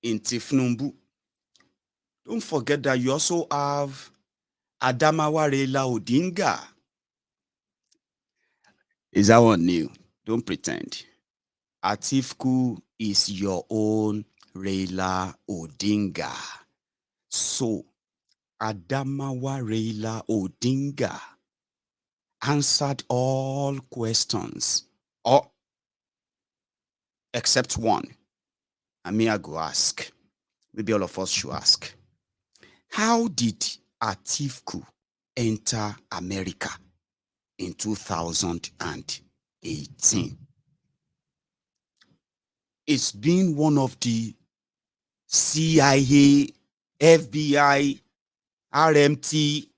in Tifnumbu. Don't forget that you also have Adamawa Raila Odinga. Is that one new? Don't pretend. Atiku is your own Raila Odinga. So, Adamawa Raila Odinga answered all questions, or except one. I mean, I go ask. Maybe all of us should ask. How did Atiku enter America in 2018? It's been one of the CIA, FBI, RMT,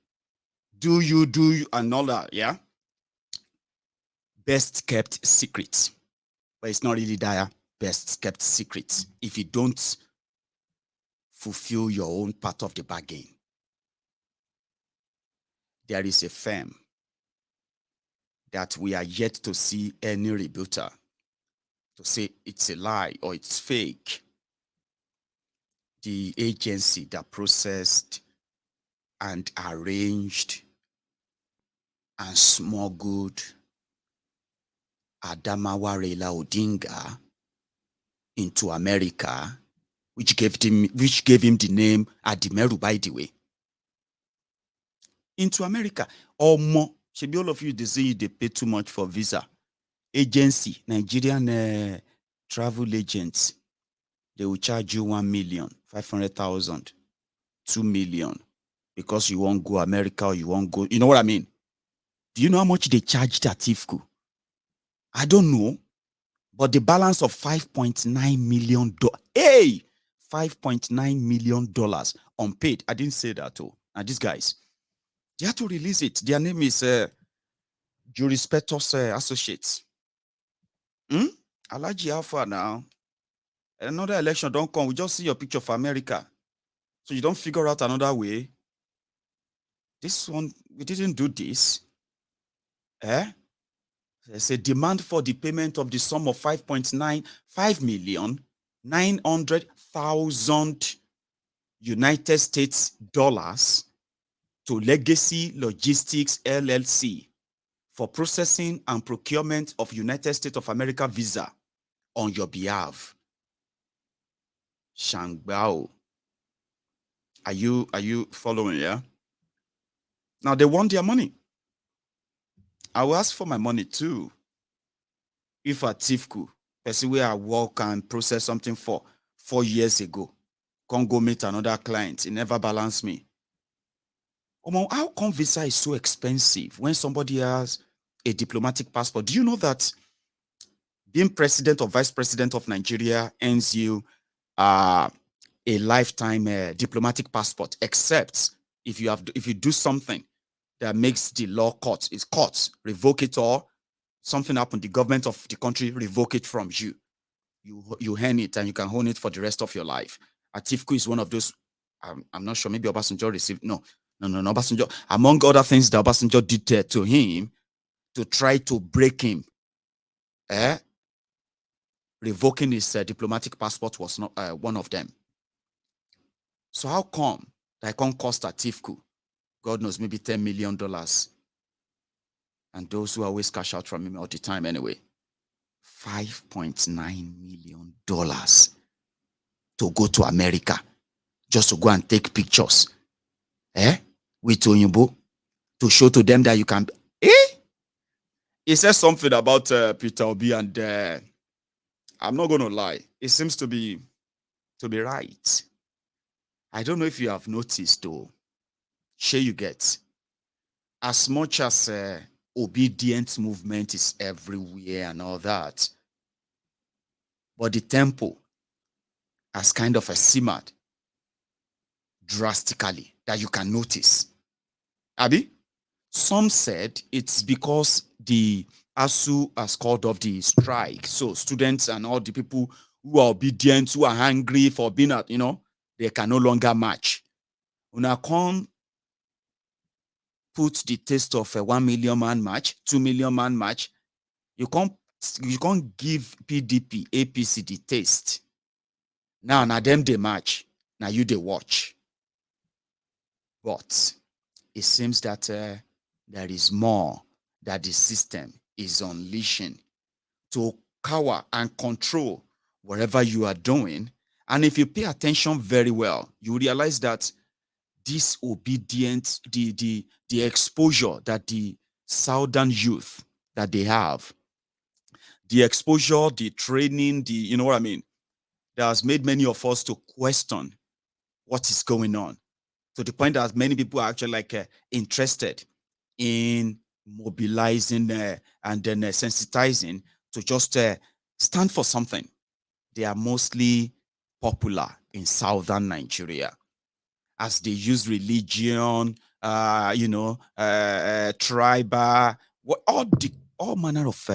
do you, and all that, yeah? Best kept secret. But it's not really dire, best kept secret if you don't fulfill your own part of the bargain. There is a firm that we are yet to see any rebuttal to say it's a lie or it's fake. The agency that processed and arranged and smuggled Adamawa Raila Odinga into America, which gave him the name Adimeru, by the way. Into America, or more. Should be all of you, they say they pay too much for visa. Agency, Nigerian travel agents, they will charge you 1,500,000, 2 million, because you won't go America or you won't go. You know what I mean? Do you know how much they charged Atiku? I don't know, but the balance of $5.9 million. Hey, $5.9 million unpaid. I didn't say that. Oh, and these guys, they had to release it. Their name is Jurispetos Associates. Alaji Alpha now. Another election don't come. We just see your picture for America. So you don't figure out another way. This one, we didn't do this. There's a demand for the payment of the sum of 5,900,000 United States dollars to Legacy Logistics LLC for processing and procurement of United States of America visa on your behalf. Shangbao. Are you following, yeah? Now they want their money. I will ask for my money too. If a Tifku, person where I work and process something for 4 years ago, can't go meet another client, it never balance me. How come visa is so expensive when somebody has a diplomatic passport? Do you know that being president or vice president of Nigeria earns you a lifetime diplomatic passport, except if you do something that makes the law court revoke it, or something happened, the government of the country revoke it from you. You earn it and you can own it for the rest of your life. Atiku is one of those. I'm not sure. Maybe Obasanjo received no. Obasanjo, among other things that Obasanjo did to him to try to break him, revoking his diplomatic passport was not one of them. So how come that can't cost Atiku, God knows, maybe $10 million, and those who always cash out from him all the time anyway, $5.9 million to go to America just to go and take pictures, with Oyinbo, to show to them that you can. He says something about Peter Obi, and I'm not going to lie, it seems to be right. I don't know if you have noticed though. Sure, you get, as much as obedient movement is everywhere and all that, but the tempo has kind of simmered drastically that you can notice. Abi, some said it's because the ASUU has called off the strike. So students and all the people who are obedient, who are hungry for being at, they can no longer march. Una come put the taste of a 1 million man march, 2 million man march. You can't give PDP, APC the taste. Now them they match. Now you they watch. But it seems that there is more that the system is unleashing to cover and control whatever you are doing. And if you pay attention very well, you realize that this obedience, the exposure that the southern youth that they have, the exposure, the training, the you know what I mean, that has made many of us to question what is going on, to the point that many people are actually like interested in mobilizing and then sensitizing to just stand for something. They are mostly popular in southern Nigeria as they use religion, tribal, all manner of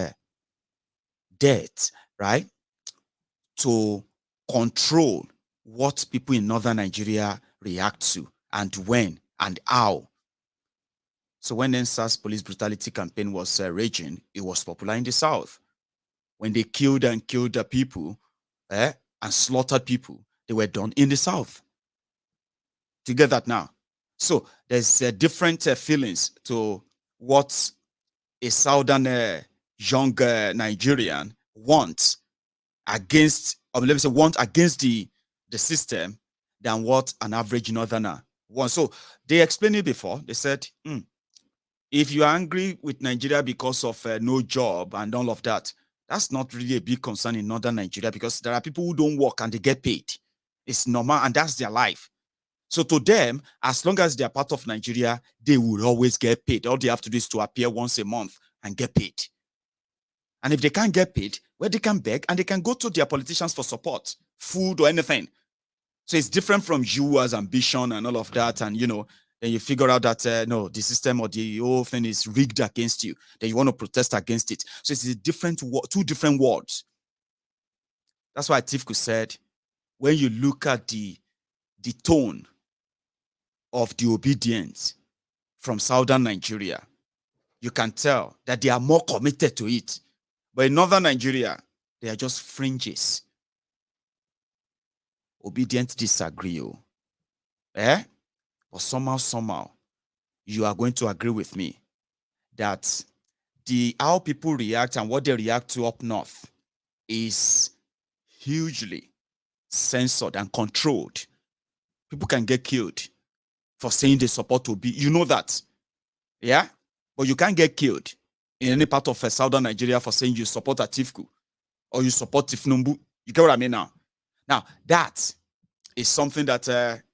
debt, right, to control what people in northern Nigeria react to and when and how. So when NSAS police brutality campaign was raging, it was popular in the south. When they killed the people and slaughtered people, they were done in the south. Do you get that now? So there's different feelings to what a southern young Nigerian wants against, or let me say, want against the system than what an average northerner wants. So they explained it before. They said, if you're angry with Nigeria because of no job and all of that, that's not really a big concern in northern Nigeria because there are people who don't work and they get paid. It's normal and that's their life. So to them, as long as they're part of Nigeria, they will always get paid. All they have to do is to appear once a month and get paid. And if they can't get paid, well, they can beg and they can go to their politicians for support, food or anything. So it's different from you as ambition and all of that. And, then you figure out that, no, the system or the whole thing is rigged against you. Then you want to protest against it. So it's a two different words. That's why Atiku said, when you look at the tone of the obedience from southern Nigeria, you can tell that they are more committed to it. But in northern Nigeria, they are just fringes. Obedient disagree. But somehow, you are going to agree with me that how people react and what they react to up north is hugely censored and controlled. People can get killed for saying they support Obi. You know that. Yeah? But you can't get killed in any part of southern Nigeria for saying you support Atiku or you support Tifnumbu. You get what I mean now? Now, that is something that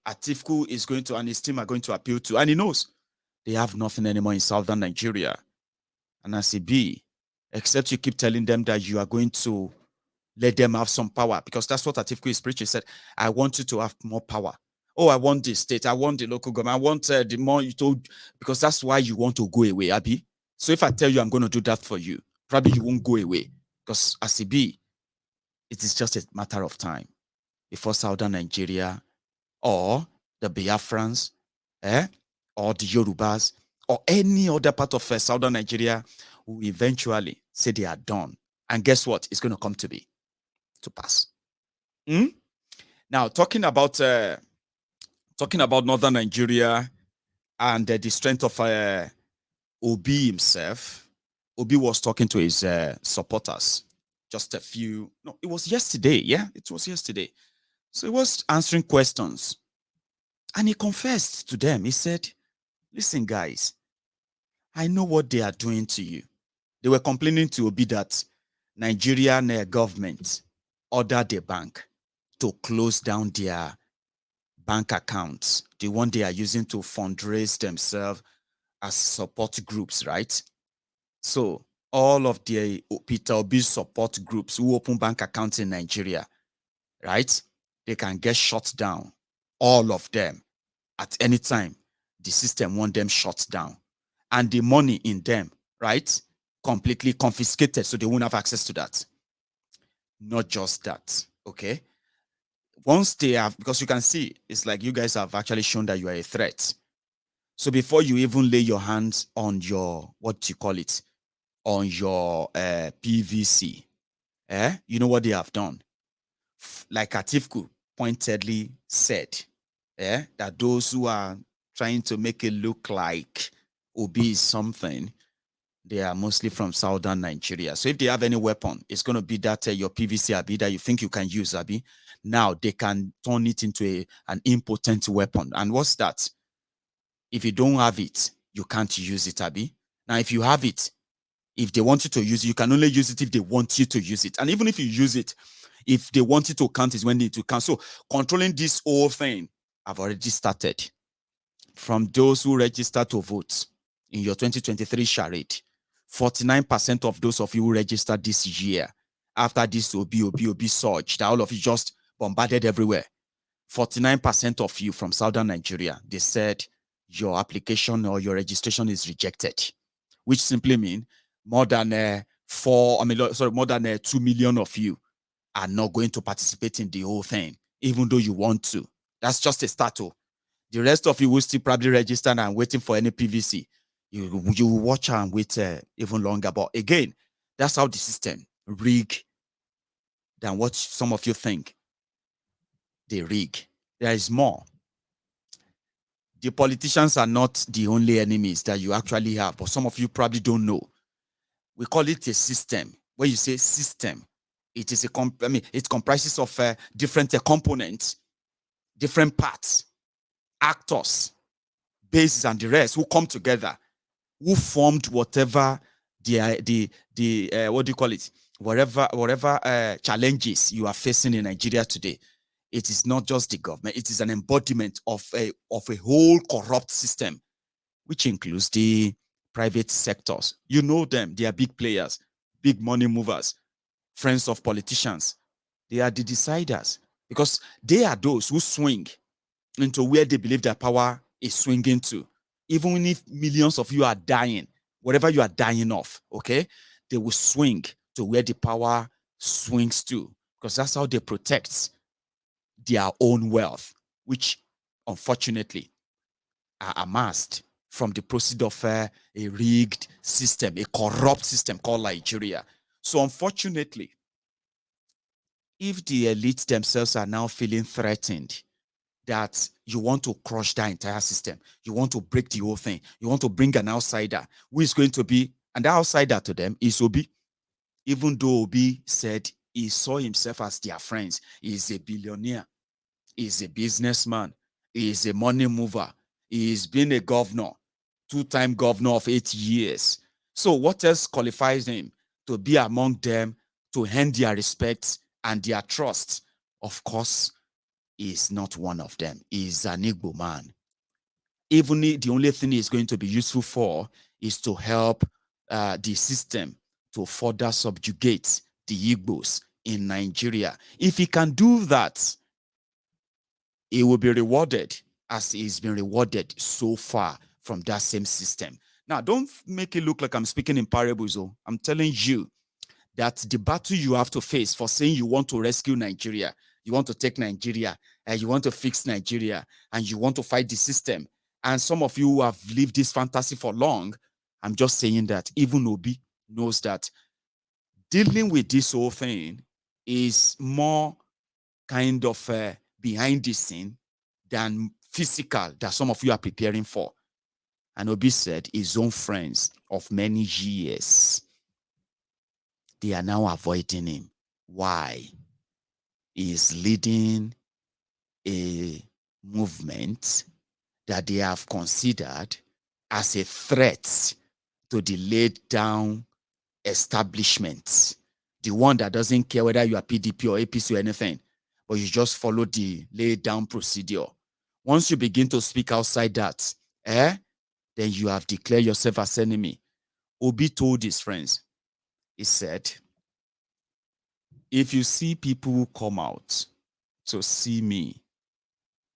Atiku is going to, and his team are going to appeal to. And he knows they have nothing anymore in southern Nigeria. And as it be, except you keep telling them that you are going to let them have some power, because that's what Atiku is preaching. He said, I want you to have more power. Oh, I want the state. I want the local government. I want the more you told, because that's why you want to go away, Abi. So if I tell you I'm going to do that for you, probably you won't go away. Because as it be, it is just a matter of time before southern Nigeria or the Biafrans, or the Yorubas, or any other part of southern Nigeria will eventually say they are done. And guess what? It's going to come to pass. Now, talking about northern Nigeria and the strength of Obi himself, Obi was talking to his supporters just a few, no, it was yesterday. Yeah, it was yesterday. So he was answering questions and he confessed to them. He said, listen, guys, I know what they are doing to you. They were complaining to Obi that Nigerian government ordered the bank to close down their bank accounts, the one they are using to fundraise themselves as support groups, right? So all of the Peter Obi support groups who open bank accounts in Nigeria, right? They can get shut down. All of them at any time. The system want them shut down. And the money in them, right? Completely confiscated, so they won't have access to that. Not just that, okay? Once they have, because you can see, it's like you guys have actually shown that you are a threat. So before you even lay your hands on your, what you call it, on your PVC, you know what they have done? Like Atiku, pointedly said that those who are trying to make it look like Obi is something, they are mostly from southern Nigeria. So if they have any weapon, it's going to be that your PVC, Abi, that you think you can use, Abi. Now they can turn it into an impotent weapon. And what's that? If you don't have it, you can't use it, Abi. Now, if you have it, if they want you to use it, you can only use it if they want you to use it. And even if you use it, if they want you to count, is when they need to count. So controlling this whole thing, I've already started. From those who register to vote in your 2023 charade, 49% of those of you who registered this year, after this Obi surge, that all of you just bombarded everywhere, 49% of you from southern Nigeria, they said your application or your registration is rejected, which simply means more than more than 2 million of you are not going to participate in the whole thing, even though you want to. That's just a start. The rest of you will still probably register and waiting for any PVC. You will watch and wait even longer. But again, that's how the system rig than what some of you think they rig. There is more. The politicians are not the only enemies that you actually have, but some of you probably don't know. We call it a system. When you say system, it is it comprises of different components, different parts, actors, bases, and the rest who come together, who formed whatever the what do you call it? Whatever challenges you are facing in Nigeria today. It is not just the government, it is an embodiment of a whole corrupt system, which includes the private sectors. You know them, they are big players, big money movers, friends of politicians. They are the deciders because they are those who swing into where they believe their power is swinging to. Even if millions of you are dying, whatever you are dying of, okay, they will swing to where the power swings to, because that's how they protect their own wealth, which unfortunately are amassed from the proceeds of a rigged system, a corrupt system called Nigeria. So unfortunately, if the elites themselves are now feeling threatened that you want to crush that entire system, you want to break the whole thing, you want to bring an outsider who is going to be, and the outsider to them is Obi. Even though Obi said he saw himself as their friends, he is a billionaire, he is a businessman, he is a money mover, he has been a governor, two-time governor of 8 years. So what else qualifies him to be among them, to earn their respect and their trust? Of course, he is not one of them. He is an Igbo man. Even if the only thing he's going to be useful for is to help the system to further subjugate the Igbos in Nigeria. If he can do that, he will be rewarded as he's been rewarded so far from that same system. Now, don't make it look like I'm speaking in parables. I'm telling you that the battle you have to face for saying you want to rescue Nigeria, you want to take Nigeria, and you want to fix Nigeria, and you want to fight the system. And some of you who have lived this fantasy for long, I'm just saying that even Obi knows that dealing with this whole thing is more kind of behind the scene than physical that some of you are preparing for. And Obi said his own friends of many years, they are now avoiding him. Why? He is leading a movement that they have considered as a threat to the laid down establishment, the one that doesn't care whether you are PDP or APC or anything, but you just follow the laid down procedure. Once you begin to speak outside that, then you have declared yourself as enemy. Obi told his friends, he said, if you see people who come out to see me,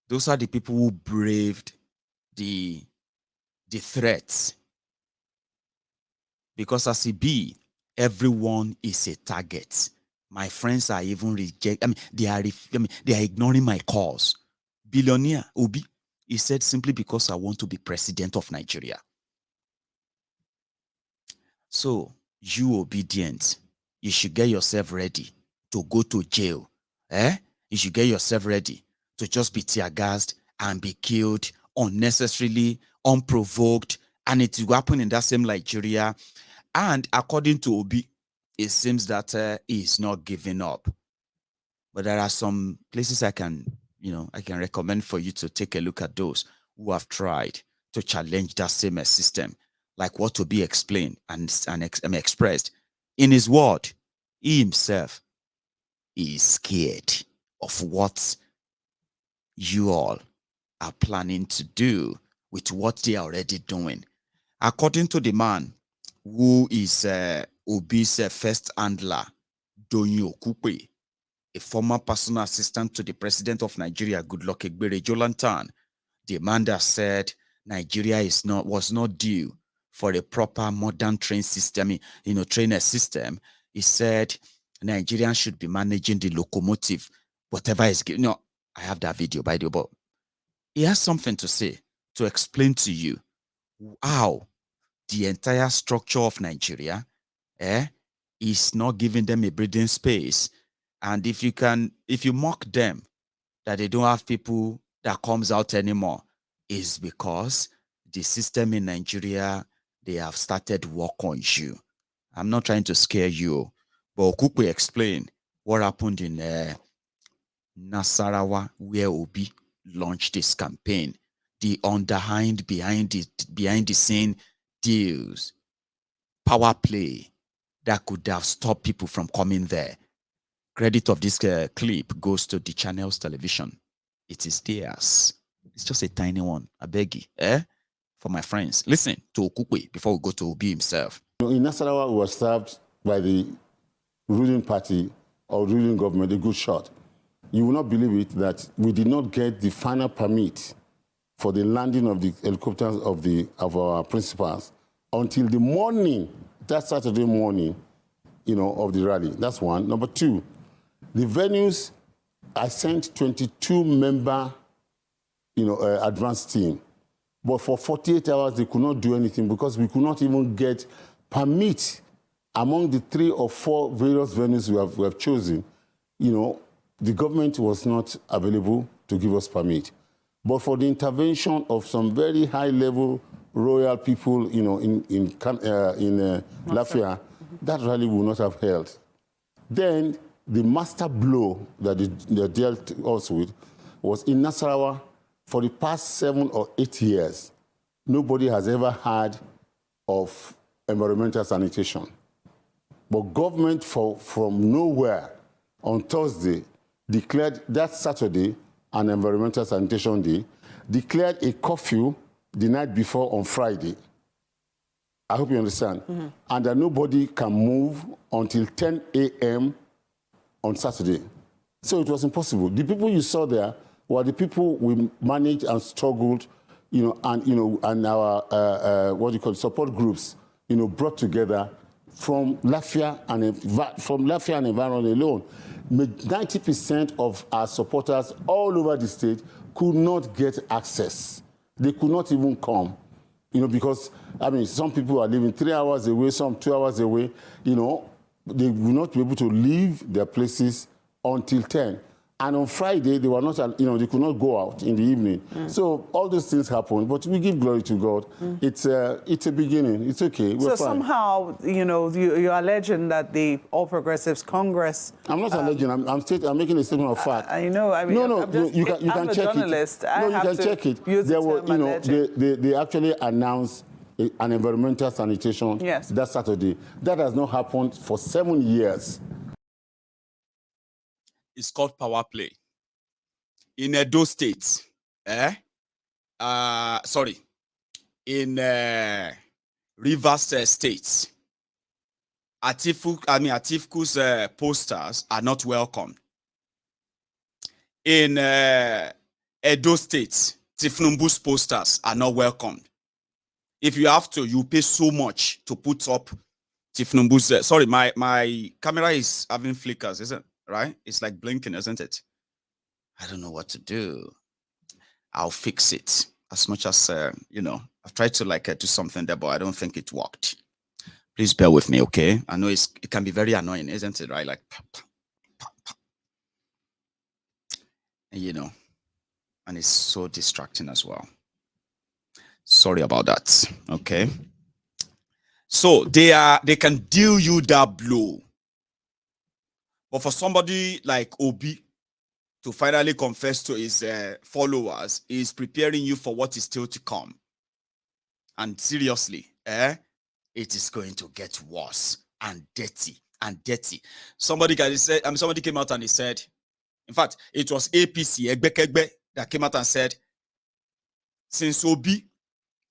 those are the people who braved the threats. Because as it be, everyone is a target. My friends are even they are ignoring my cause. Billionaire Obi, he said, simply because I want to be president of Nigeria. So you obedient, you should get yourself ready to go to jail. you should get yourself ready to just be tear gassed and be killed unnecessarily, unprovoked, and it will happen in that same Nigeria. And according to Obi, it seems that he's not giving up. But there are some places I can recommend for you to take a look at those who have tried to challenge that same system, like what Obi explained and expressed. In his word, he himself is scared of what you all are planning to do with what they are already doing. According to the man who is Obi's first handler, Doyin Okupe, a former personal assistant to the president of Nigeria, Goodluck Egbere Jonathan, the man that said Nigeria was not due for a proper modern train system, trainer system. He said Nigerians should be managing the locomotive, whatever is given. I have that video, by the way, but he has something to say, to explain to you how the entire structure of Nigeria is not giving them a breathing space. And if you mock them that they don't have people that comes out anymore, is because the system in Nigeria, they have started work on you. I'm not trying to scare you, but Okupe explained what happened in Nasarawa, where Obi launched this campaign, the underhand, behind the scene deals, power play that could have stopped people from coming there. Credit of this clip goes to the channel's television. It is theirs. It's just a tiny one. I beg you, for my friends. Listen to Okupe before we go to Obi himself. In Nasarawa, we were served by the ruling party or ruling government a good shot. You will not believe it that we did not get the final permit for the landing of the helicopters of our principals until the morning, that Saturday morning, of the rally. That's one. Number two, the venues, I sent 22-member, advance team. But for 48 hours, they could not do anything because we could not even get permit among the 3 or 4 various venues we have chosen. The government was not available to give us permit. But for the intervention of some very high-level royal people, in Lafia, that rally would not have held. Then the master blow that they dealt us with was in Nasarawa. For the past 7 or 8 years, nobody has ever heard of environmental sanitation. But government from nowhere on Thursday declared that Saturday an environmental sanitation day, declared a curfew the night before on Friday. I hope you understand. Mm-hmm. And that nobody can move until 10 a.m. on Saturday. So it was impossible. The people you saw there were the people we managed and struggled, and our support groups, brought together from Lafia and environment alone. 90% of our supporters all over the state could not get access. They could not even come, because, some people are living 3 hours away, some 2 hours away, they will not be able to leave their places until 10. And on Friday, they were not, they could not go out in the evening. Mm. So all those things happened, but we give glory to God. Mm. It's a beginning. It's okay. We're fine. Somehow, you're alleging that the All Progressives Congress. I'm not alleging. I'm making a statement of fact. I know. You can check it. No, you can check it. There were, they actually announced an environmental sanitation that Saturday. That has not happened for 7 years. It's called power play. In Edo State, in Rivers State, Atiku's posters are not welcome. In Edo State, Tifnumbu's posters are not welcomed. If you have to, you pay so much to put up Tifnumbu's. Sorry, my camera is having flickers, isn't it? Right? It's like blinking, isn't it? I don't know what to do. I'll fix it as much as, I've tried to do something there, but I don't think it worked. Please bear with me, okay? I know it can be very annoying, isn't it? Right? Like, you know, and it's so distracting as well. Sorry about that. Okay. So they can deal you that blow. But for somebody like Obi to finally confess to his followers, is preparing you for what is still to come. And seriously, it is going to get worse and dirty and dirty. Somebody came out and he said, in fact, it was APC Egbekegbe that came out and said, since Obi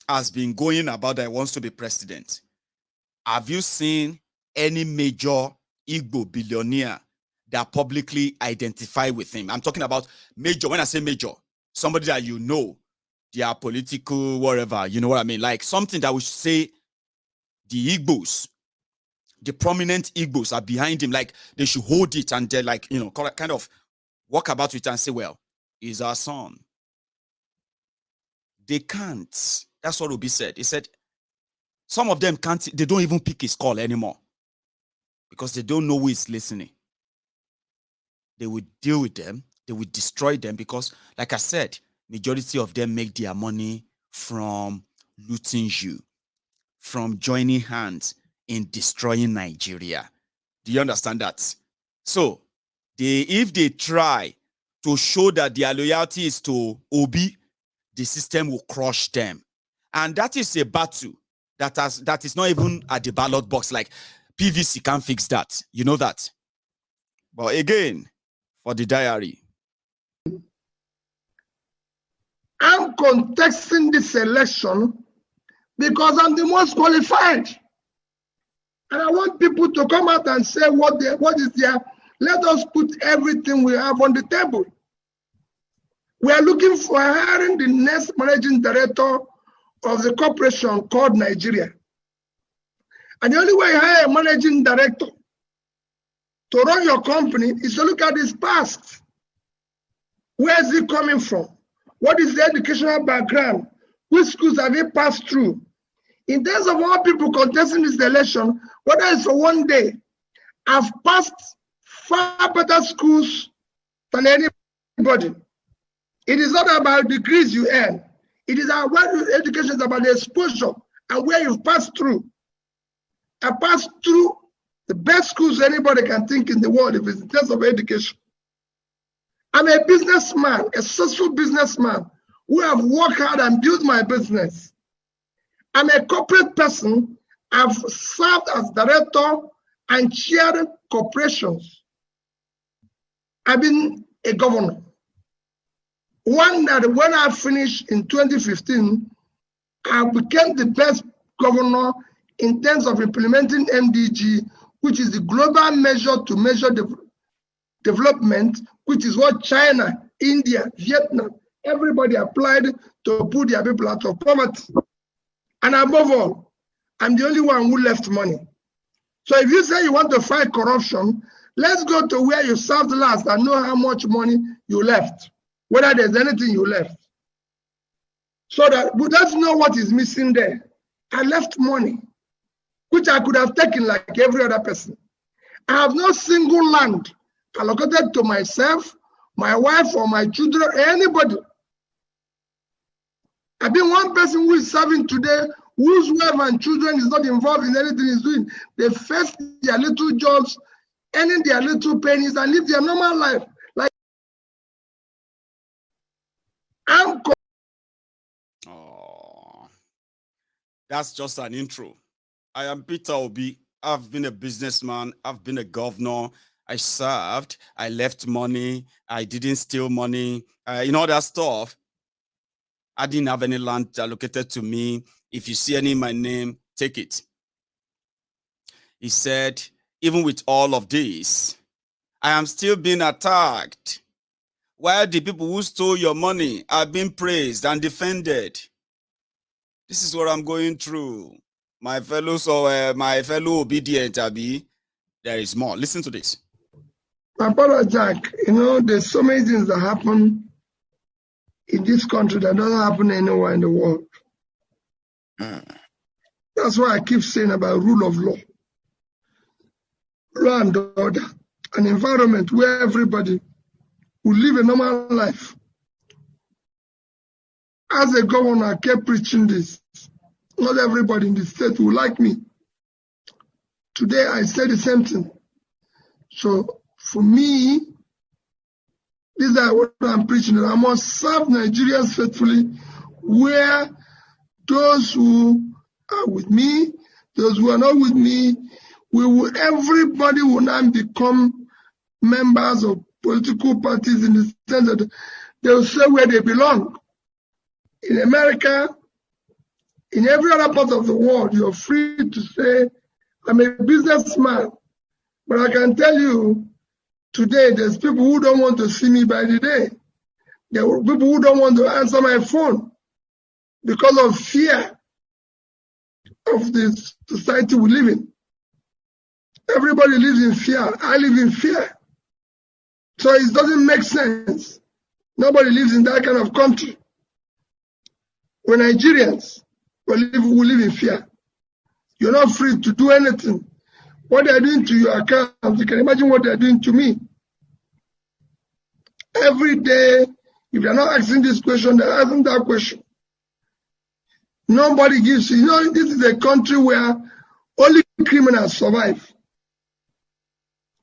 has been going about that he wants to be president, have you seen any major Igbo billionaire that publicly identify with him? I'm talking about major. When I say major, somebody that you know, they are political, whatever, you know what I mean? Like something that would say the Igbos, the prominent Igbos are behind him, like they should hold it and they're like, you know, kind of walk about it and say, well, he's our son. They can't. That's what Obi said. He said, some of them can't, they don't even pick his call anymore because they don't know who is listening. They will deal with them. They will destroy them because, like I said, majority of them make their money from looting you, from joining hands in destroying Nigeria. Do you understand that? So, if they try to show that their loyalty is to Obi, the system will crush them. And that is a battle that is not even at the ballot box. Like PVC can't fix that. You know that. But again, for the diary, I'm contesting this election because I'm the most qualified. And I want people to come out and say what is there. Let us put everything we have on the table. We are looking for hiring the next managing director of the corporation called Nigeria. And the only way you hire a managing director to run your company is to look at his past. Where is he coming from? What is the educational background? Which schools have he passed through? In terms of all people contesting this election, whether it's for one day, I've passed far better schools than anybody. It is not about degrees you earn. It is about education is about the exposure and where you've passed through. I passed through the best schools anybody can think in the world if it's in terms of education. I'm a businessman, a successful businessman who have worked hard and built my business. I'm a corporate person. I've served as director and chaired corporations. I've been a governor. One that when I finished in 2015, I became the best governor in terms of implementing MDG, which is the global measure to measure development, which is what China, India, Vietnam, everybody applied to put their people out of poverty. And above all, I'm the only one who left money. So if you say you want to fight corruption, let's go to where you served last and know how much money you left, whether there's anything you left. So that, but let's know what is missing there. I left money, which I could have taken like every other person. I have no single land allocated to myself, my wife, or my children, or anybody. I've been one person who is serving today, whose wife and children is not involved in anything he's doing. They face their little jobs, earning their little pennies, and live their normal life. Like that's just an intro. I am Peter Obi. I've been a businessman. I've been a governor. I served. I left money. I didn't steal money. All that stuff. I didn't have any land allocated to me. If you see any in my name, take it. He said, even with all of this, I am still being attacked. While the people who stole your money are being praised and defended. This is what I'm going through. My fellow obedient, Abi. There is more. Listen to this. My brother Jack, there's so many things that happen in this country that doesn't happen anywhere in the world. That's why I keep saying about rule of law. Law and order. An environment where everybody will live a normal life. As a governor, I kept preaching this. Not everybody in the state will like me. Today, I say the same thing. So, for me, this is what I'm preaching. I must serve Nigerians faithfully, where those who are with me, those who are not with me, everybody will now become members of political parties in the sense that they will say where they belong. In America, in every other part of the world, you're free to say, I'm a businessman. But I can tell you, today, there's people who don't want to see me by the day. There are people who don't want to answer my phone because of fear of the society we live in. Everybody lives in fear. I live in fear. So it doesn't make sense. Nobody lives in that kind of country. We're Nigerians. We live in fear. You're not free to do anything. What they're doing to your account, you can imagine what they're doing to me. Every day, if you're not asking this question, they're asking that question. Nobody gives you. You know, this is a country where only criminals survive.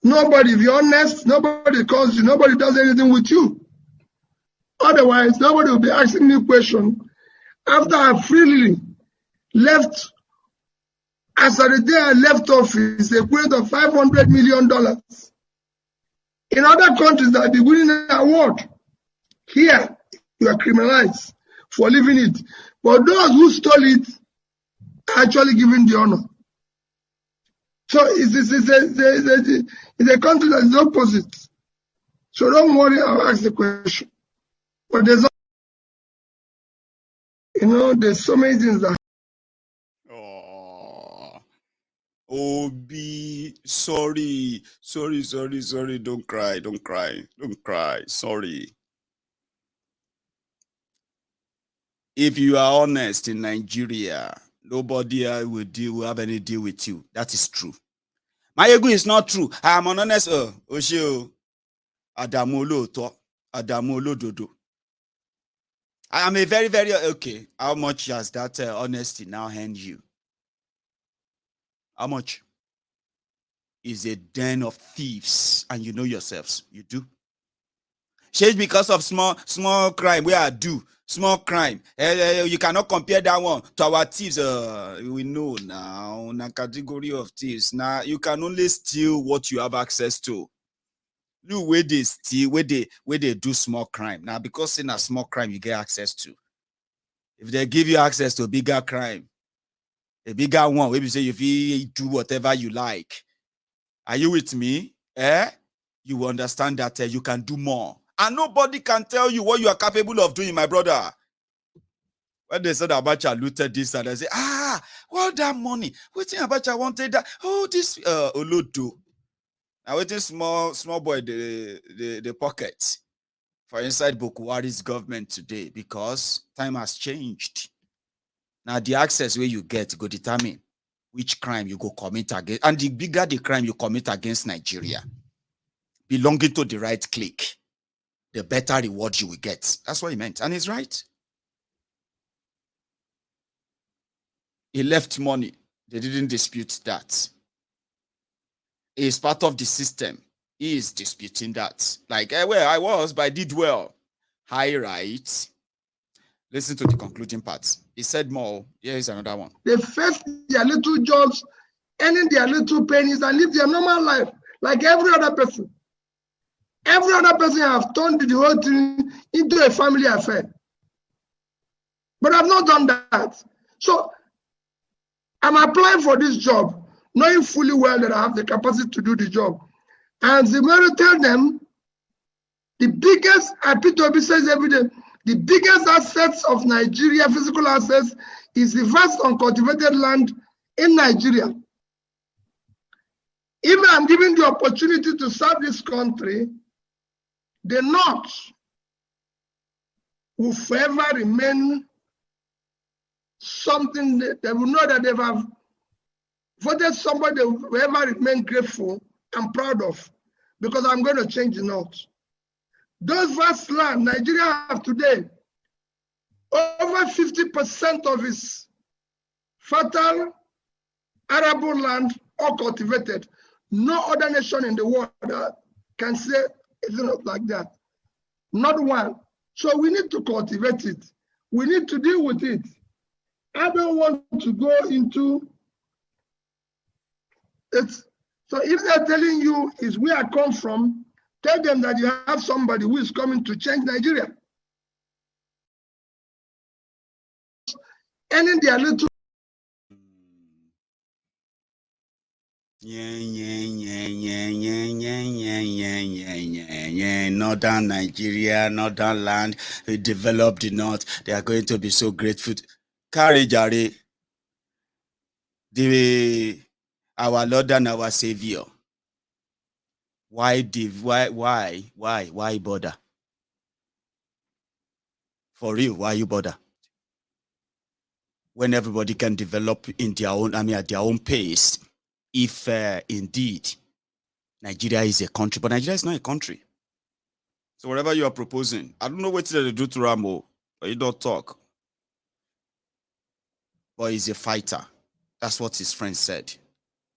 Nobody, if you're honest, nobody calls you, nobody does anything with you. Otherwise, nobody will be asking me a question. After I freely left, as of the day I left office, a equivalent of $500 million. In other countries that be winning an award, here you are criminalized for leaving it. But those who stole it are actually given the honor. So it's a country that is opposite. So don't worry, I'll ask the question. But there's there's so many things that. Oh, Obi, sorry, don't cry, sorry. If you are honest in Nigeria, nobody will have any deal with you. That is true. My ego is not true. I am honest. Oshio, Adamu Olododo. I am a very, very okay. How much has that honesty now hand you? How much? Is a den of thieves, and you know yourselves. You do. Change because of small crime. Where I do small crime. You cannot compare that one to our thieves. We know now in a category of thieves. Now you can only steal what you have access to. Look where they steal, where they do small crime. Now because in a small crime you get access to. If they give you access to a bigger crime, a bigger one, maybe say if you do whatever you like. Are you with me? You will understand that you can do more. And nobody can tell you what you are capable of doing, my brother. When they said Abacha looted this, and I say, all that money. Waiting Abacha wanted that. Oh, this Olodo. Now waiting small boy the pocket for inside Buhari's government today, because time has changed. Now the access where you get go determine which crime you go commit against. And the bigger the crime you commit against Nigeria, belonging to the right clique, the better reward you will get. That's what he meant. And he's right. He left money. They didn't dispute that. He is part of the system. He is disputing that. Like, well, I was, but I did well. High right. Listen to the concluding part. He said more. Here is another one. They face their little jobs, earning their little pennies, and live their normal life like every other person. Every other person have turned the whole thing into a family affair. But I've not done that. So I'm applying for this job, knowing fully well that I have the capacity to do the job. And the mayor tell them, the biggest, P2B says every day, the biggest assets of Nigeria, physical assets, is the vast uncultivated land in Nigeria. If I'm given the opportunity to serve this country, the North will forever remain something that they will know that they have voted somebody they will forever remain grateful and proud of, because I'm going to change the North. Those vast land Nigeria have today, over 50% of its fertile arable land are cultivated. No other nation in the world can say it's not like that. Not one. So we need to cultivate it. We need to deal with it. I don't want to go into it. So if they're telling you is where I come from, tell them that you have somebody who is coming to change Nigeria. Ending their little Northern Nigeria, northern land, we developed the north. They are going to be so grateful. Carry Jare, our Lord and our Savior. Why bother? For real, why you bother? When everybody can develop in their own, at their own pace, if indeed Nigeria is a country, but Nigeria is not a country. So whatever you are proposing, I don't know what to do to Rambo, but you don't talk. But he's a fighter. That's what his friend said.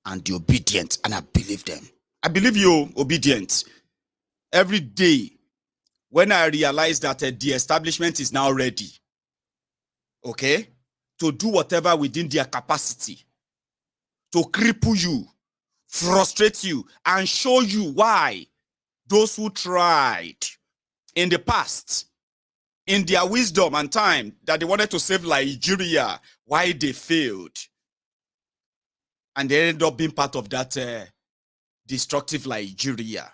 And the obedient, and I believe them. I believe you, obedient. Every day, when I realize that the establishment is now ready, okay, to do whatever within their capacity, to cripple you, frustrate you, and show you why those who tried in the past, in their wisdom and time, that they wanted to save Nigeria, why they failed. And they ended up being part of that destructive Nigeria.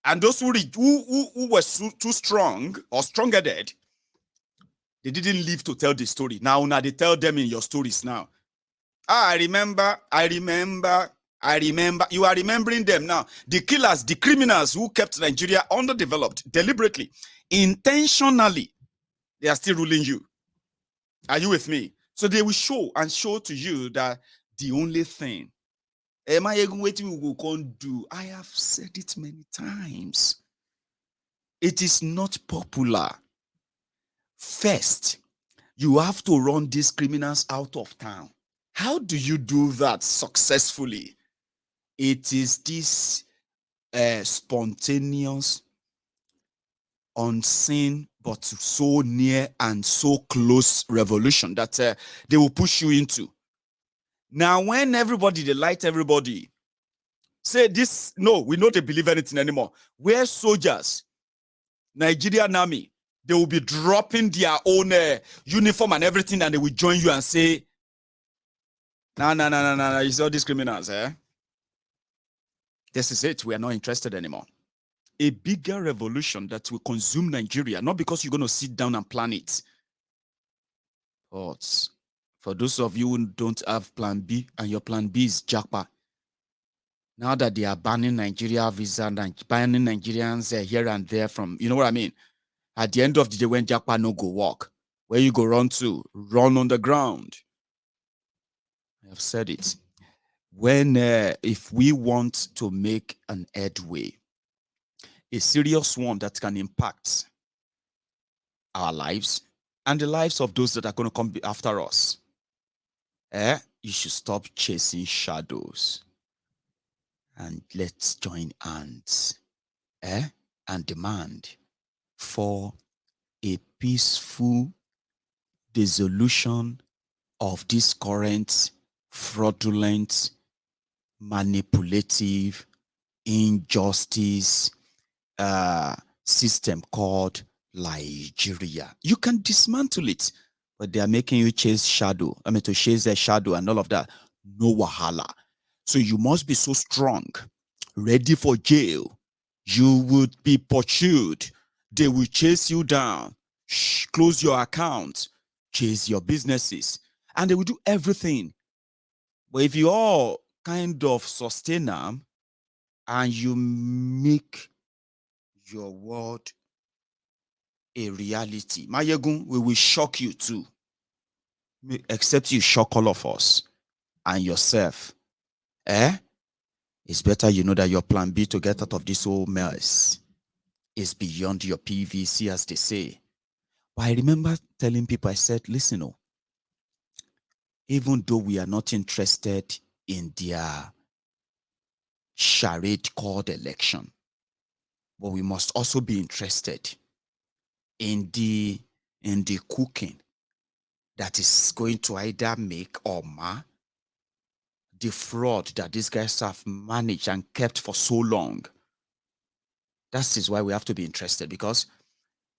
And those who were too strong or strong-headed, they didn't live to tell the story. Now they tell them in your stories now. I remember. You are remembering them now. The killers, the criminals who kept Nigeria underdeveloped, deliberately, intentionally, they are still ruling you. Are you with me? So they will show to you that the only thing, am I even waiting we can do? I have said it many times. It is not popular. First, you have to run these criminals out of town. How do you do that successfully? It is this spontaneous, unseen, but so near and so close revolution that they will push you into. Now, when everybody, they light everybody, say this, no, we don't believe anything anymore. We're soldiers, Nigerian army, they will be dropping their own uniform and everything, and they will join you and say, no, you saw these criminals, eh? This is it. We are not interested anymore. A bigger revolution that will consume Nigeria, not because you're going to sit down and plan it. But for those of you who don't have plan B, and your plan B is Japa, now that they are banning Nigeria visa and banning Nigerians here and there from, you know what I mean? At the end of the day, when Japa no go walk, where you go run to? Run on the ground. I have said it. When, if we want to make an headway, a serious one that can impact our lives and the lives of those that are going to come after us, you should stop chasing shadows and let's join hands and demand for a peaceful dissolution of this current fraudulent, manipulative, injustice system called Nigeria. You can dismantle it, but they are making you chase shadow. To chase their shadow and all of that. No wahala. So you must be so strong, ready for jail. You would be pursued. They will chase you down, close your account, chase your businesses, and they will do everything. But if you all kind of sustain them and you make your word a reality, Mayegun, we will shock you too. Except you shock all of us and yourself. It's better you know that your plan B to get out of this whole mess is beyond your PVC, as they say. But I remember telling people, I said, listen, oh, even though we are not interested in their charade called election, but we must also be interested in the cooking that is going to either make or mar the fraud that these guys have managed and kept for so long. That is why we have to be interested, because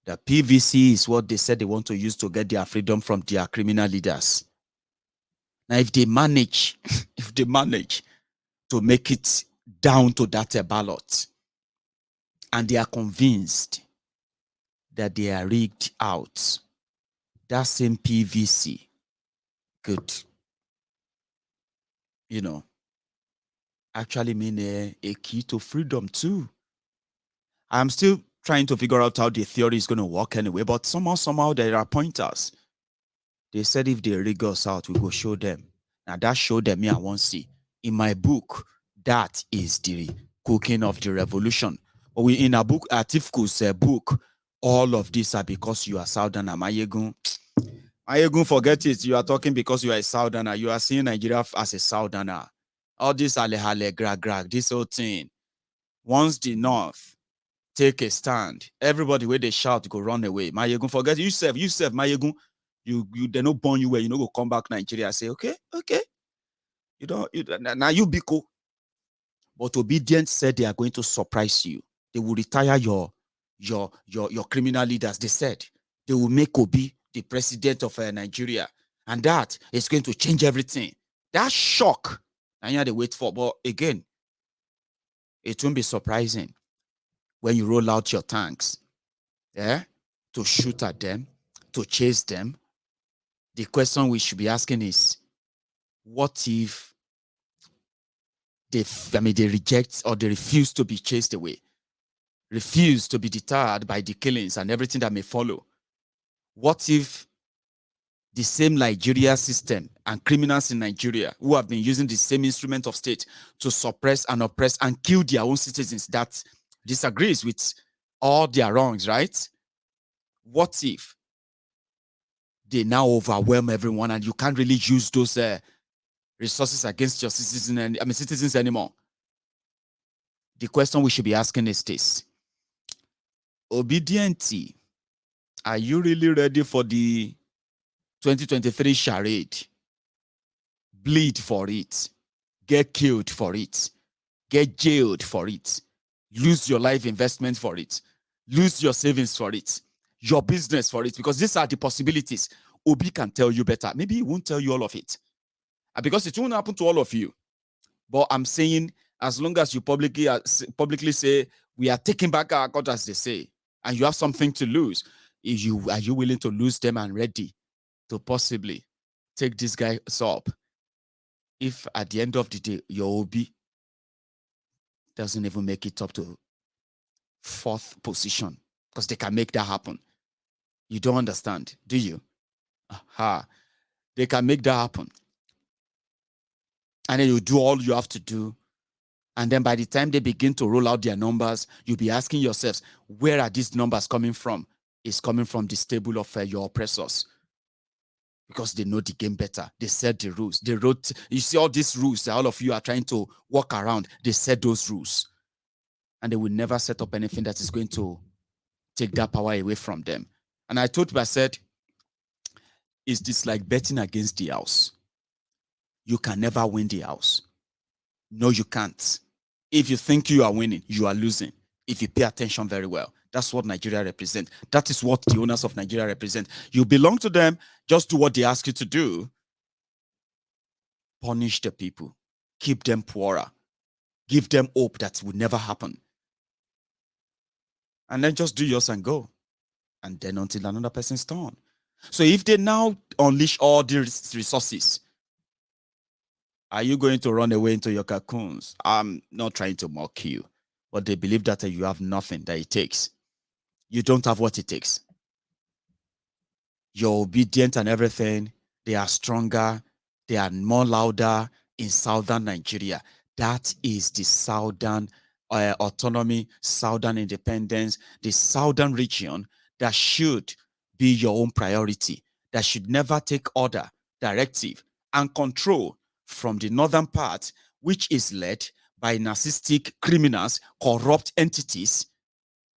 the PVC is what they said they want to use to get their freedom from their criminal leaders. Now, if they manage, to make it down to that ballot, and they are convinced that they are rigged out, that same PVC could, actually mean a key to freedom too. I'm still trying to figure out how the theory is going to work anyway, but somehow there are pointers. They said if they rig us out, we go show them. Now that show them me I won't see. In my book, that is the cooking of the revolution. But in a book, Atifu's book, all of these are because you are Southerner. Mayegun, forget it. You are talking because you are a Southerner. You are seeing Nigeria as a Southerner. All this ale grag, this whole thing. Once the North take a stand, everybody where they shout go run away. Mayegun, forget it. You serve Mayegun. You they no born you where you know go come back Nigeria. Say okay. Now you be cool. But Obedient said they are going to surprise you. They will retire your criminal leaders. They said they will make Obi the president of Nigeria, and that is going to change everything. That shock, and you they wait for. But again, it won't be surprising when you roll out your tanks, to shoot at them, to chase them. The question we should be asking is, what if they reject or they refuse to be chased away, refuse to be deterred by the killings and everything that may follow? What if the same Nigeria system and criminals in Nigeria who have been using the same instrument of state to suppress and oppress and kill their own citizens that disagrees with all their wrongs, right? What if they now overwhelm everyone and you can't really use those resources against your citizens anymore? The question we should be asking is this: Obedient, are you really ready for the 2023 charade? Bleed for it, get killed for it, get jailed for it, lose your life investment for it, lose your savings for it, your business for it, because these are the possibilities. Obi can tell you better. Maybe he won't tell you all of it, because it won't happen to all of you. But I'm saying, as long as you publicly say we are taking back our court, as they say, and you have something to lose, are you willing to lose them and ready to possibly take this guy up? If at the end of the day your Obi doesn't even make it up to 4th position, because they can make that happen. You don't understand, do you? Aha. They can make that happen. And then you do all you have to do. And then by the time they begin to roll out their numbers, you'll be asking yourselves, where are these numbers coming from? It's coming from the stable of your oppressors. Because they know the game better. They set the rules. They wrote, you see all these rules that all of you are trying to walk around. They set those rules. And they will never set up anything that is going to take that power away from them. And I told people, I said, is this like betting against the house? You can never win the house. No, you can't. If you think you are winning, you are losing. If you pay attention very well, that's what Nigeria represents. That is what the owners of Nigeria represent. You belong to them. Just do what they ask you to do. Punish the people. Keep them poorer. Give them hope that will never happen. And then just do yours and go. And then until another person's turn. So if they now unleash all these resources, are you going to run away into your cocoons? I'm not trying to mock you, but they believe that you have nothing that it takes. You don't have what it takes. You're obedient and everything. They are stronger. They are more louder in southern Nigeria. That is the southern autonomy, southern independence, the southern region that should be your own priority, that should never take order, directive, and control from the northern part, which is led by narcissistic criminals, corrupt entities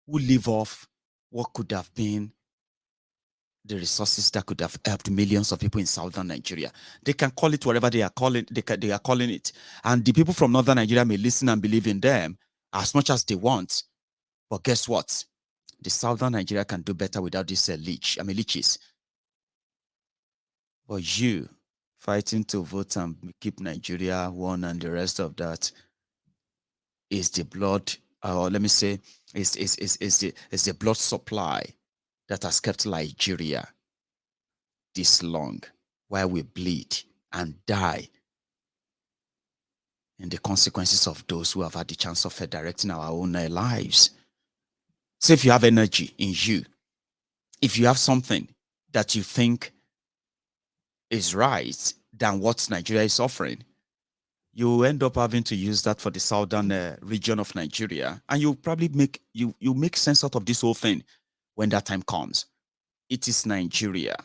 who live off what could have been the resources that could have helped millions of people in southern Nigeria. They can call it whatever they are calling it. And the people from northern Nigeria may listen and believe in them as much as they want. But guess what? The southern Nigeria can do better without these leeches. But you fighting to vote and keep Nigeria one and the rest of that is the blood, or let me say, is the blood supply that has kept Nigeria this long, while we bleed and die in the consequences of those who have had the chance of directing our own lives. So if you have energy in you, if you have something that you think is right than what Nigeria is offering, you end up having to use that for the southern region of Nigeria, and you probably make sense out of this whole thing when that time comes. It is Nigeria.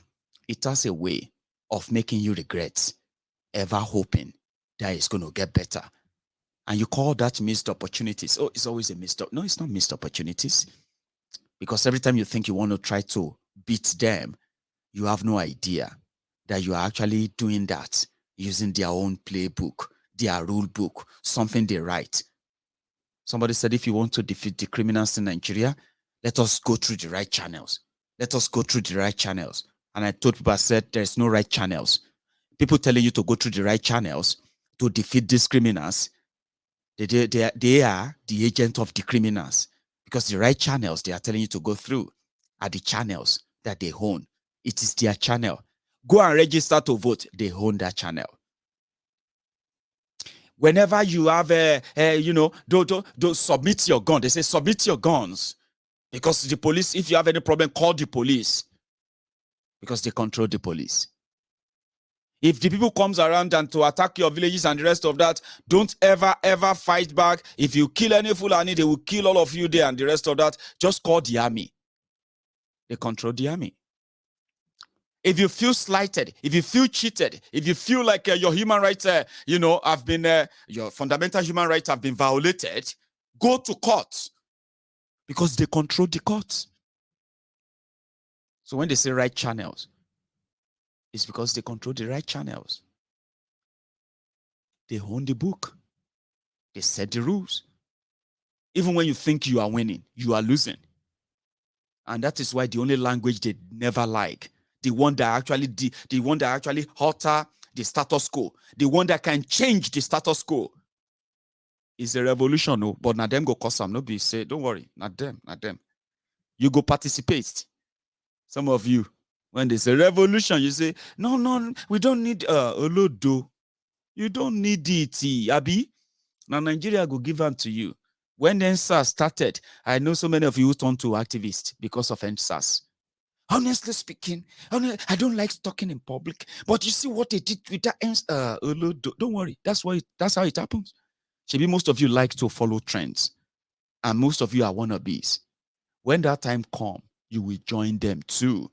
It has a way of making you regret ever hoping that it's going to get better. And you call that missed opportunities. Oh, it's always a missed up. No, it's not missed opportunities. Because every time you think you want to try to beat them, you have no idea that you are actually doing that using their own playbook, their rule book, something they write. Somebody said, if you want to defeat the criminals in Nigeria, let us go through the right channels. Let us go through the right channels. And I told people, I said, there's no right channels. People telling you to go through the right channels to defeat these criminals, they are the agent of the criminals, because the right channels they are telling you to go through are the channels that they own. It is their channel. Go and register to vote. They own that channel. Whenever you have don't submit your gun. They say submit your guns, because the police, if you have any problem, call the police, because they control the police. If the people comes around and to attack your villages and the rest of that, don't ever fight back. If you kill any Fulani, they will kill all of you there and the rest of that. Just call the army. They control the army. If you feel slighted, if you feel cheated, if you feel like your human rights, have been, your fundamental human rights have been violated, go to court, because they control the courts. So when they say right channels, it's because they control the right channels. They own the book. They set the rules. Even when you think you are winning, you are losing. And that is why the only language they never like, the one that actually alter the status quo, the one that can change the status quo, is a revolution. No, but not them go cause some. No, be say, don't worry, not them. You go participate. Some of you, when they say revolution, you say, no, we don't need Olodo. You don't need it, Abi. Now Nigeria will give them to you. When the NSAS started, I know so many of you turned to activists because of NSAS. Honestly speaking, I don't like talking in public, but you see what they did with that Olodo. Don't worry, that's how it happens. Maybe most of you like to follow trends, and most of you are wannabes. When that time comes, you will join them too.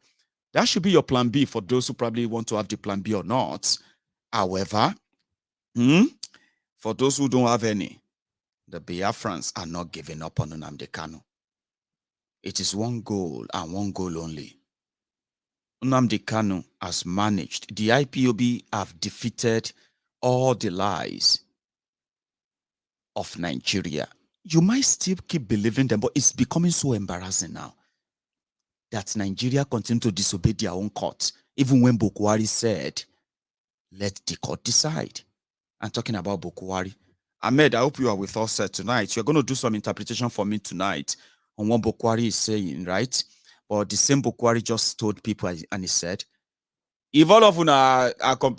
That should be your plan B for those who probably want to have the plan B or not. However, for those who don't have any, the Biafrans are not giving up on Nnamdi Kanu. It is one goal and one goal only. Nnamdi Kanu has managed. The IPOB have defeated all the lies of Nigeria. You might still keep believing them, but it's becoming so embarrassing now that Nigeria continue to disobey their own courts, even when Buhari said, let the court decide. I'm talking about Buhari. Ahmed, I hope you are with us tonight. You're going to do some interpretation for me tonight on what Buhari is saying, right? But the same Buhari just told people, and he said, if all of you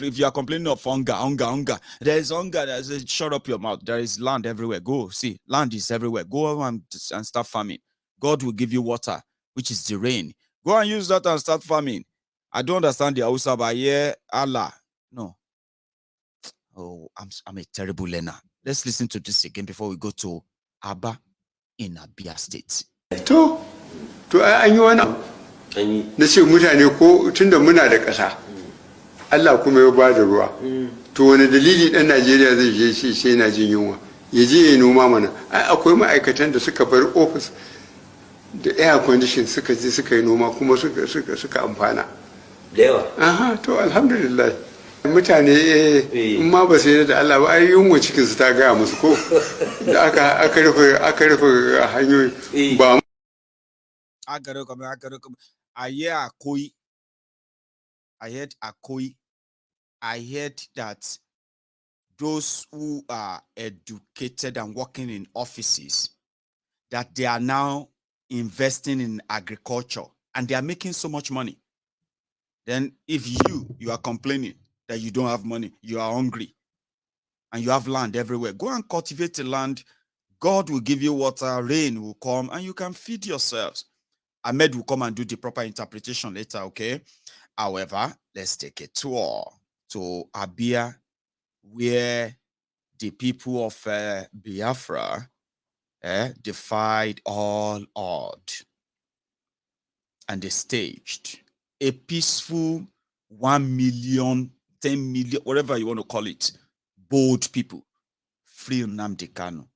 if you are complaining of hunger, there is hunger. Shut up your mouth. There is land everywhere. Go see, land is everywhere. Go and start farming. God will give you water, which is the rain. Go and use that and start farming. I don't understand the Hausa, but yeah, Allah. No. Oh, I'm a terrible learner. Let's listen to this again before we go to Aba in Abia State. To an yi wani na ce mutane ko tunda muna da ƙasa Allah kuma ya ba da ruwa to wani dalili ɗan Najeriya zai je shi sai yana jin yunwa ya je ya noma mana akwai ma'aikatan da suka bar ofis da air condition suka je suka yi noma kuma suka amfana da yawa. aha to alhamdulillah mutane in ma ba sai da Allah ba ai yunwa cikin su ta gaya musu ko da aka rufe hanyoyi ba I heard that those who are educated and working in offices, that they are now investing in agriculture and they are making so much money. Then if you are complaining that you don't have money, you are hungry, and you have land everywhere, go and cultivate the land. God will give you water, rain will come, and you can feed yourselves. Ahmed will come and do the proper interpretation later, okay? However, let's take a tour to Abia, where the people of Biafra defied all odds, and they staged a peaceful 1 million, 10 million, whatever you want to call it, bold people, free Nnamdi Kanu.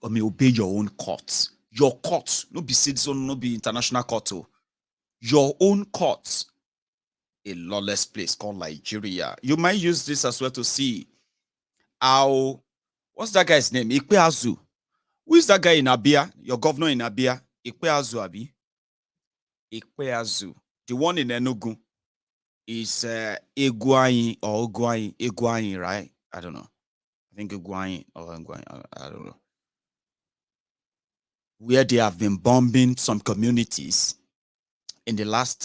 I mean, obey your own courts. Your courts, no be citizen, no be international court. Your own courts. A lawless place called Nigeria. You might use this as well to see how, what's that guy's name? ASUU. Who is that guy in Abia? Your governor in Abia? ASUU, Abi? ASUU. The one in Enugu is Eguayin or Eguayin, right? I don't know. I think Eguayin or Eguayin, I don't know. Where they have been bombing some communities in the last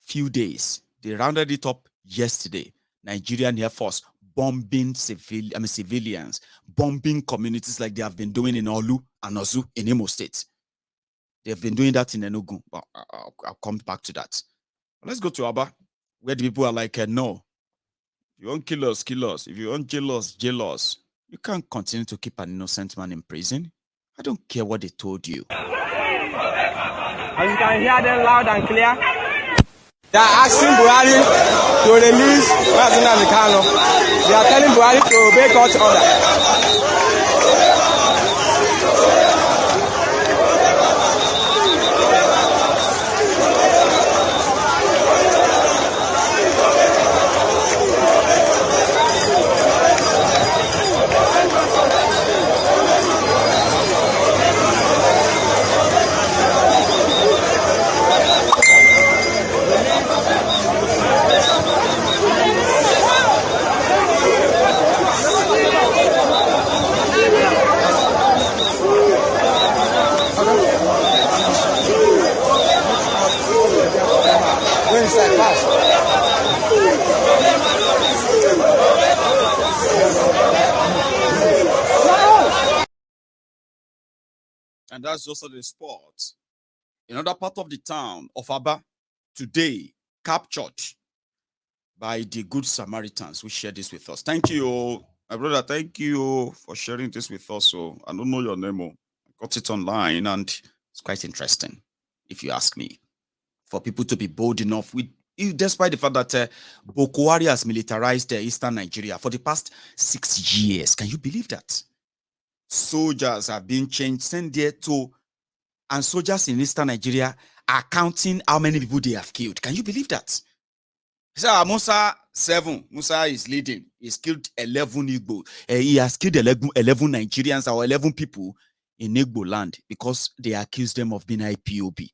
few days. They rounded it up yesterday. Nigerian Air Force bombing civilians, bombing communities like they have been doing in Olu and Ozu in Imo State. They have been doing that in Enugu. But I'll come back to that. Let's go to Aba, where the people are like, no, if you want kill us, kill us. If you want jail us, jail us. You can't continue to keep an innocent man in prison. I don't care what they told you. As you can hear them loud and clear, they are asking Buhari to release President Kanu. They are telling Buhari to obey court order. And that's also the spot. Another part of the town of Aba today captured by the Good Samaritans who shared this with us. Thank you, my brother. Thank you for sharing this with us. So I don't know your name. I got it online and it's quite interesting, if you ask me, for people to be bold enough despite the fact that Boko Haram has militarized eastern Nigeria for the past 6 years. Can you believe that? Soldiers have been changed, sent there to, and soldiers in eastern Nigeria are counting how many people they have killed. Can you believe that? So Musa 7, Musa is leading. He's killed 11 Igbo. He has killed 11 Nigerians or 11 people in Igbo land because they accused them of being IPOB.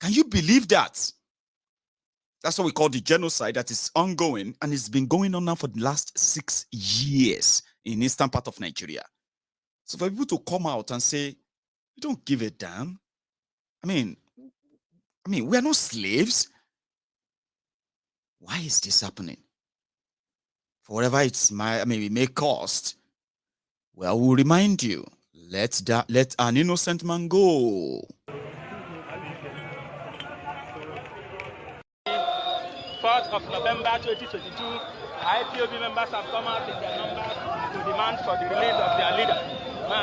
Can you believe that? That's what we call the genocide that is ongoing, and it's been going on now for the last 6 years in eastern part of Nigeria. So for people to come out and say, we don't give a damn. I mean, we are not slaves. Why is this happening? For whatever it may cost, well, we'll remind you, let an innocent man go. 4th of November 2022, IPOB members have come out in their numbers to demand for the release of their leader. We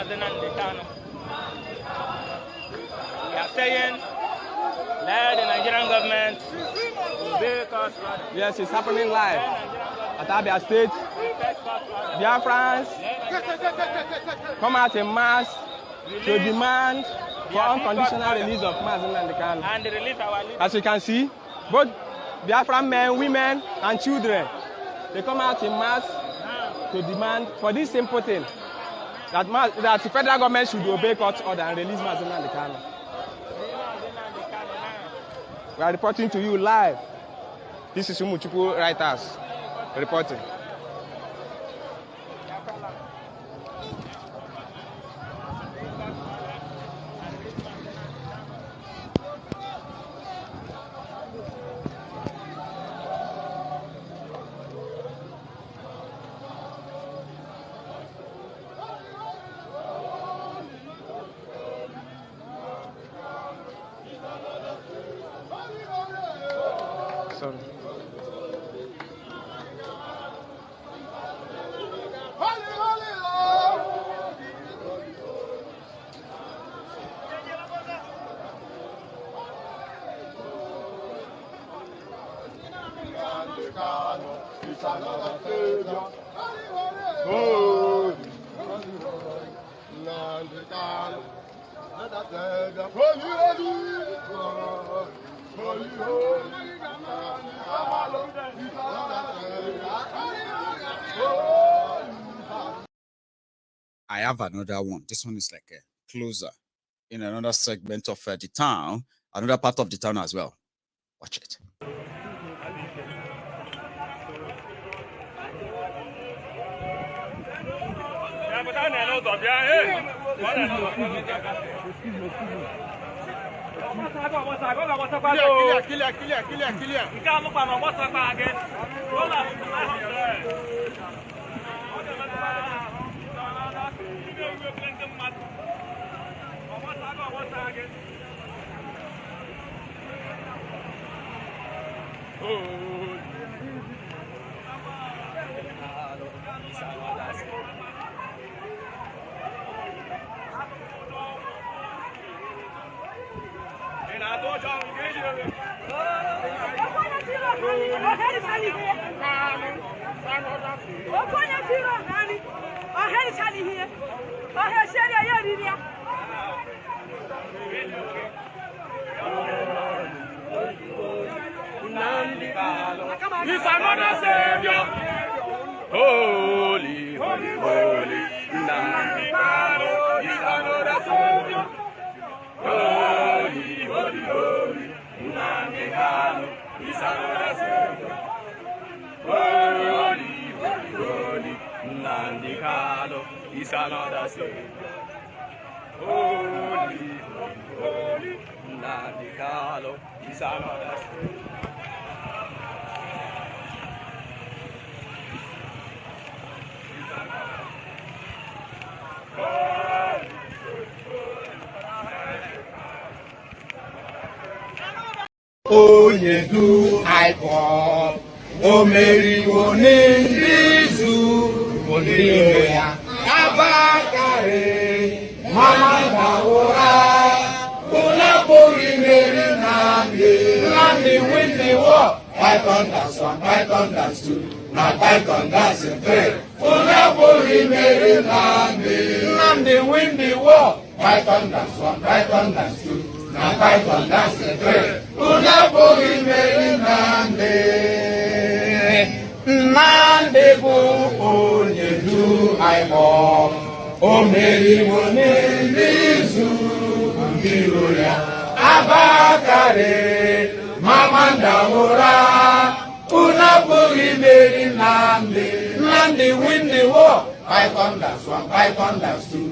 are saying, let the Nigerian government obey court order. Yes, it's happening live at Abia State. Biafrans come out in mass to demand for unconditional release of Mazen and the Kanu. And release our leaders. As you can see, both Biafran men, women, and children, they come out in mass to demand for this simple thing, that the federal government should obey court order and release Mazen and the Kanu. We are reporting to you live. This is Umuchukwu Writers reporting. Sorry. I have another one. This one is like a closer in another segment of the town, another part of the town as well. Watch it. He's another savior. Holy, holy, holy. Nnamdi Kanu is another savior. Holy, holy, holy. Nnamdi Kanu is another savior. Holy, holy, holy. Nnamdi Kanu is another savior. Holy, holy, holy. Nnamdi Kanu is another savior. Onye du aịkọ o meriwo n'Izu onye ya abakarị mama dawụra ụlọ pụrụ imeri Nnamdi win the war. Python that's one, Python that's two, na Python that's three. Ụlọ pụrụ imeri Nnamdi win the war. Python that's one, Python that's two, na Python that's three. Nnamdi bụ onye du aịkọ o meriwo n'Izu ndị iro ya abakarị mama ndawụra unu apụghị imeri Nnamdi win the war. Python that's one, Python that's two.